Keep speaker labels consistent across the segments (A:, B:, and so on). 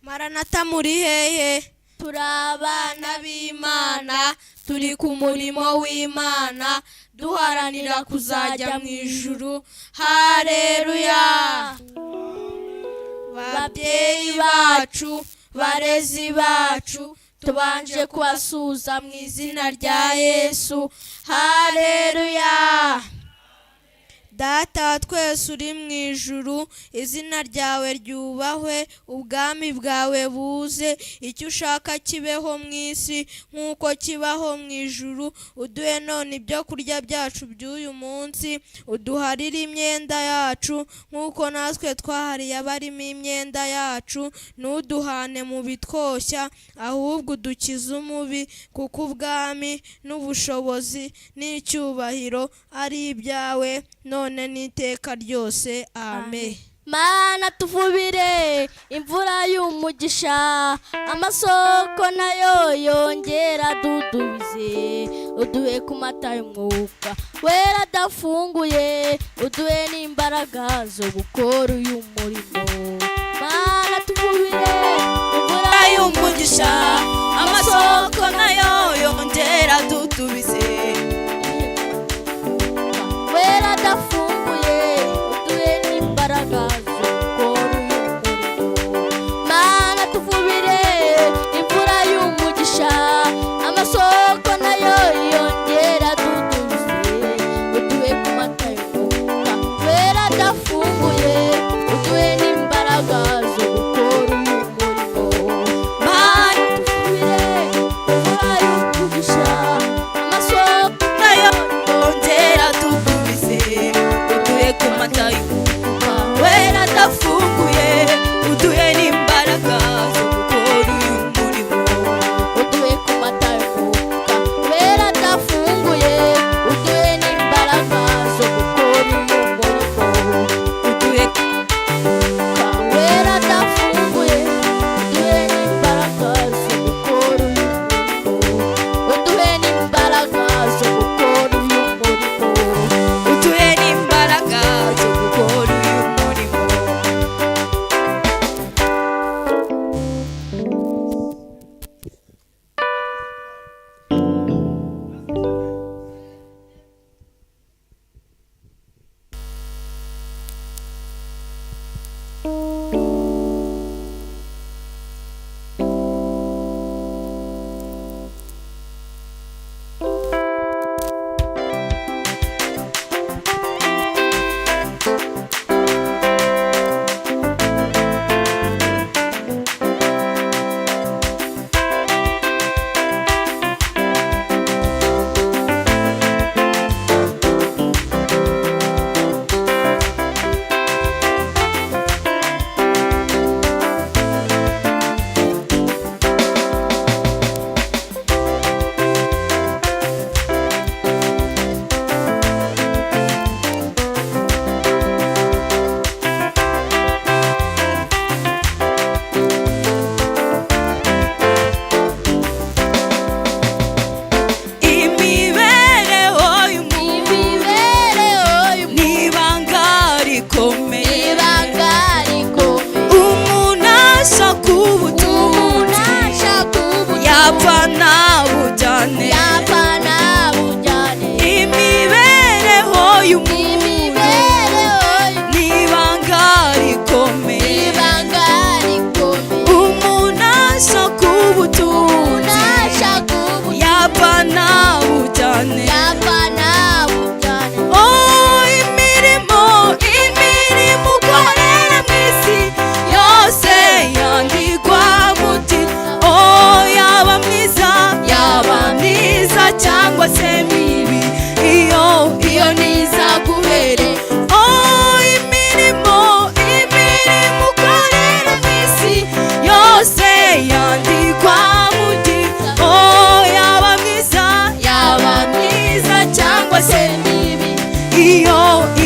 A: Maranatha muri hehe? Turi abana b'Imana, turi ku murimo w'Imana, duharanira kuzajya mu ijuru. Haleluya! Babyeyi bacu, barezi bacu, tubanje kubasuhuza mu izina rya Yesu. Haleluya! Data twese uri mu ijuru, izina ryawe ryubahwe, ubwami bwawe buze, icyo ushaka kibeho mu isi nk'uko kibaho mu ijuru. Uduhe none ibyo kurya byacu by'uyu munsi, uduharire imyenda yacu nk'uko natwe twahariye abarimo imyenda yacu. Ntuduhane mu bitwoshya, ahubwo udukize umubi, kuko ubwami n'ubushobozi n'icyubahiro ari ibyawe none n'iteka ryose. Amen.
B: Mana tuvubire imvura y'umugisha, amasoko nayo yongera dudubize. Uduhe ku mata y'umwuka wera adafunguye, uduhe n'imbaraga zo gukora uyu murimo. Mana tuvubire imvura y'umugisha, amasoko nayo yongera dudubize. Wera adafunguye, uduhe n'imbaraga zo gukora uyu murimo. Mana tuvubire imvura y'umugisha, amasoko nayo yongera dudubize. Uduhe ku mata y'umwuka wera adafunguye, uduhe n'imbaraga zo gukora uyu murimo. Mana tuvubire imvura y'umugisha, amasoko nayo yongera dudubize. Uduhe ku mata y'umwuka wera adafunguye, uduhe n'imbaraga zo gukora uyu murimo. Uduhe ku mata y'umwuka wera adafunguye, uduhe n'imbaraga zo gukora uyu murimo. Uduhe ku mwuka wera adafunguye, uduhe n'imbaraga zo gukora uyu murimo. Uduhe n'imbaraga zo gukora uyu murimo. Uduhe n'imbaraga zo gukora uyu murimo.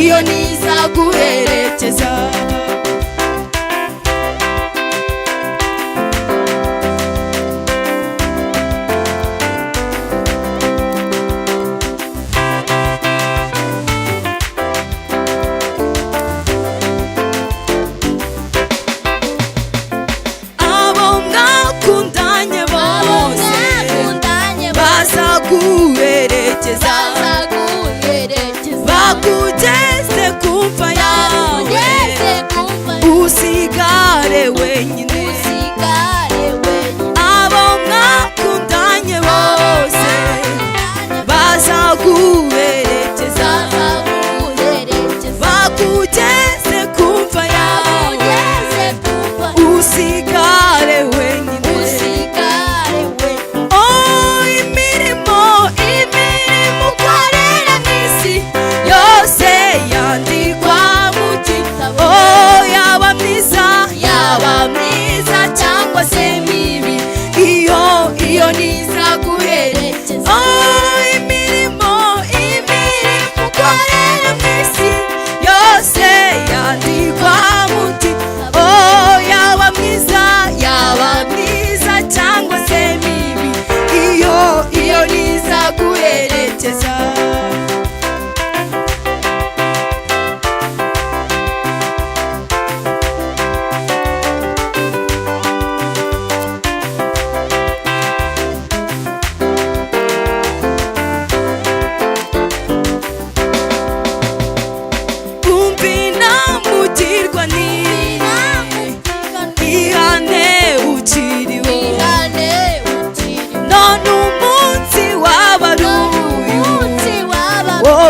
B: Iyo niza guherekeza.
A: mwakundanye bose bazaguherekeza bakugeze kumva yawe usigare wenyine abo mwakundanye bose bazaguherekeza bakugeze kumva yawe usigare wenyine imirimo ukorera mw'isi yose yandikwa mu gitabo yaba myiza cyangwa se mibi iyo nizaguherekeza imirimo ukorera mw'isi yose yandikwa mu gitabo yaba myiza cyangwa se mibi iyo nizaguherekeza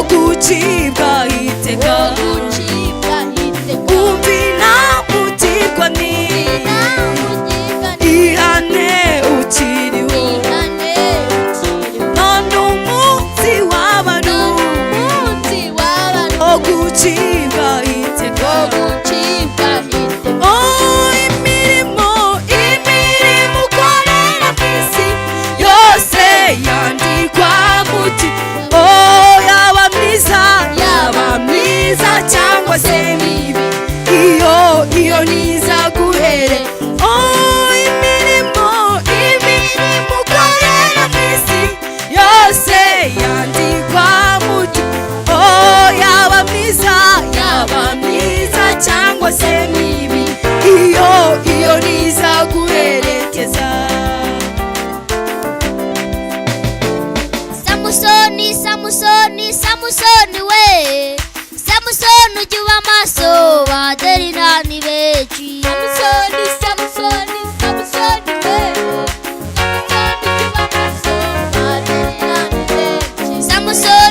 A: gucibwa iteka umvina mugirwa ihane ukiriho none umunsi w'abarundi wo gucibwa iteka imirimo ukorera mw'isi yose yandikwa mu gitabo yaba myiza cyangwa se mibi iyo nizaguhere imirimo ukorera mw'isi yose yandikwa mu gitabo yaba myiza cyangwa se mibi iyo nizaguherekeza
B: Samusoni we Samusoni ujya uba maso baderina ni benshi Samusoni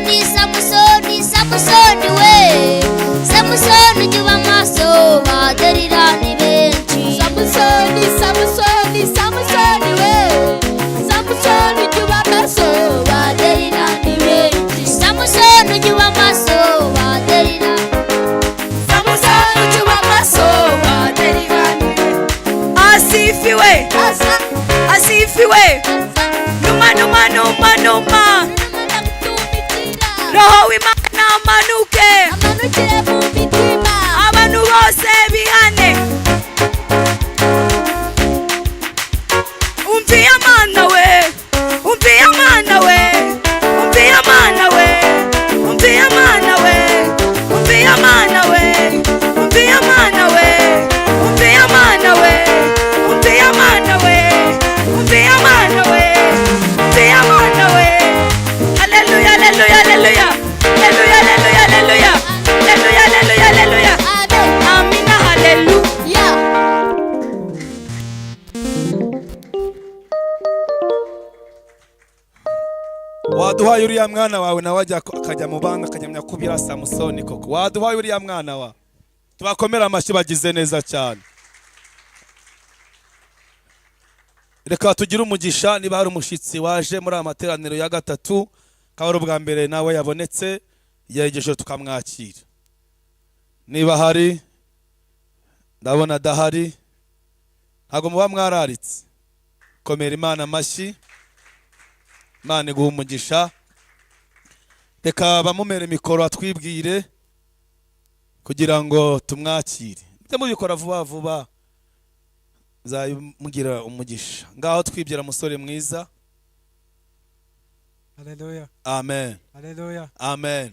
B: we Samusoni we Samusoni ujya uba maso baderina ni benshi Samusoni we Samusoni ujya uba maso baderina ni benshi Samusoni ujya uba maso baderina
A: asifiwe numa roho w'Imana amanukire mu mitima abantu bose bihane umviye Mana we
C: waduhaye uriya mwana wawe nawe akajya mu banga akajya kubira Samusoni koko waduhaye uriya mwana wa tubakomera amashyi bagize neza cyane reka tugire umugisha niba hari umushitsi waje muri amateraniro ya gatatu kaba ubwa mbere nawe yabonetse yegeje tukamwakira niba hari ndabona dahari ntago muba mwararitse komera Imana amashyi Imana iguha umugisha reka bamumere mikoro atwibwire kugira ngo tumwakire byo mubikora vuba vuba zamugira umugisha ngaho twibyira musore mwiza
D: Haleluya
C: amen
D: Haleluya
C: amen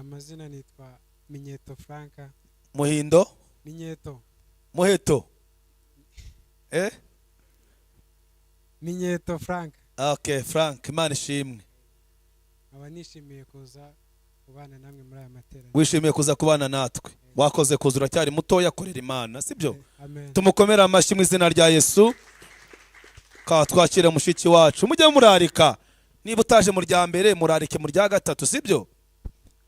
D: amazina nitwa Minyeto Franka
C: Muhindo
D: Minyeto
C: Muheto
D: Minyeto Frank.
C: Okay, Frank, Imana ishimwe.
D: Aba nishimiye kuza kubana namwe muri aya materaniro.
C: Wishimiye kuza kubana natwe. Wakoze kuza, uracyari mutoya, korera Imana, sibyo?
D: Amen.
C: Tumukomera amashyi mu izina rya Yesu. Ka twakire mushiki wacu. Mujye murarika. Niba utaje mu rya mbere, murarike mu rya gatatu, sibyo?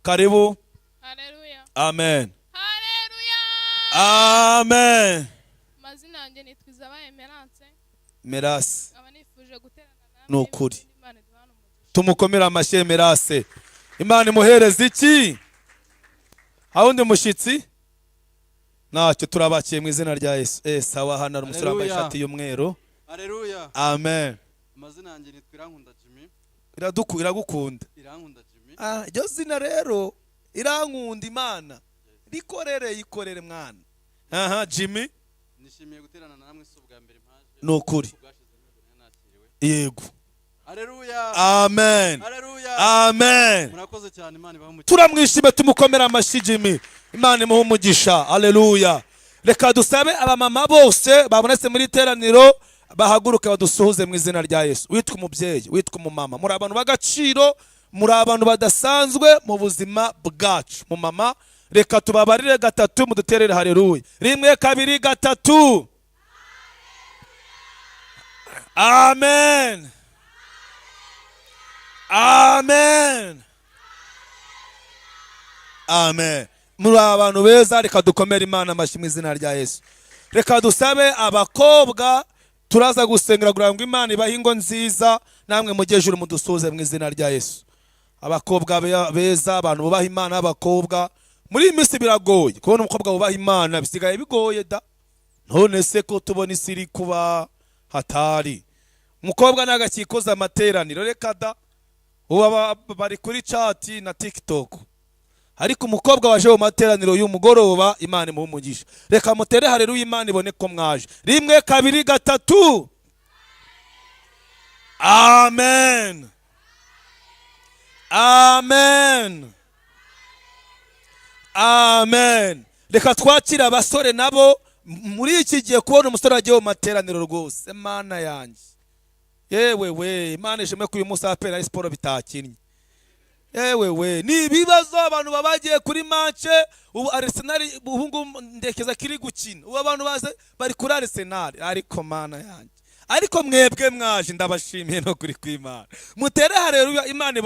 C: Karibu.
E: Haleluya.
C: Amen.
E: Haleluya.
C: Amen.
E: Mazina yanjye nitwa Izabaye Emerance.
C: Merase.
E: Aba nifuje guterana namwe.
C: Nukuri. Tumukomera amashyi Merase. Imana imuhereze iki? Hawundi mushitsi? Ntacyo turabakiye mu izina rya Yesu. Sawa, hano ari umusore wambaye ishati y'umweru.
F: Haleluya.
C: Amen.
F: Amazina yanjye nitwa Irankunda Jimmy.
C: Iragukunda.
F: Irankunda Jimmy.
C: Iryo zina rero Irankunda Imana. Ikorere mwana. Aha, Jimmy.
F: Nishimiye guterana namwe ubwa mbere mpaje.
C: Nukuri. Yego.
F: Haleluya.
C: Amen.
F: Haleluya.
C: Amen.
F: Murakoze cyane, Imana ibahe umugisha.
C: Turamwishime, tumukomera amashyi Jimmy. Imana imuhe umugisha. Haleluya. Reka dusabe abamama bose babonetse muri teraniro bahaguruke badusuhuze mu izina rya Yesu. Witwa umubyeyi, witwa umumama, muri abantu b'agaciro, muri abantu badasanzwe mu buzima bwacu. Mu mama, reka tubabarire gatatu muduterere haleluya. 1 2 3. Amen. Amen. Amen. Muri abantu beza, reka dukomere Imana amashyi mu izina rya Yesu. Reka dusabe abakobwa turaza gusengera kugira ngo Imana ibahe ingo nziza, namwe mujye ejuru mudusuze mu izina rya Yesu. Abakobwa beza, abantu bubaha Imana, abakobwa muri iyi minsi biragoye kubona umukobwa wubaha Imana, bisigaye bigoye da. None se ko tubona isi iri kuba hatari, umukobwa nagakikoza amateraniro, reka da. Uba bari kuri chat na TikTok, ariko umukobwa waje mu materaniro y'umugoroba, Imana imuhe umugisha. Reka mutere haleluya, Imana ibone ko mwaje. 1 2 3. Amen. Amen. Amen. Reka twakira abasore nabo. Muri iki gihe kubona umusore agiye mu materaniro rwose, Imana yanjye. Yewe we, Imana ishimwe ko uyu munsi apera ari siporo bitakinnye. Yewe we, ni ibibazo abantu babagiye kuri match, ubu Arsenal buhungu ndekeza kiri gukina. Ubu abantu baze bari kuri Arsenal, ariko Mana yanjye. Ariko mwebwe mwaje, ndabashimiye no kuri kw'Imana. Mutere haleluya, Imana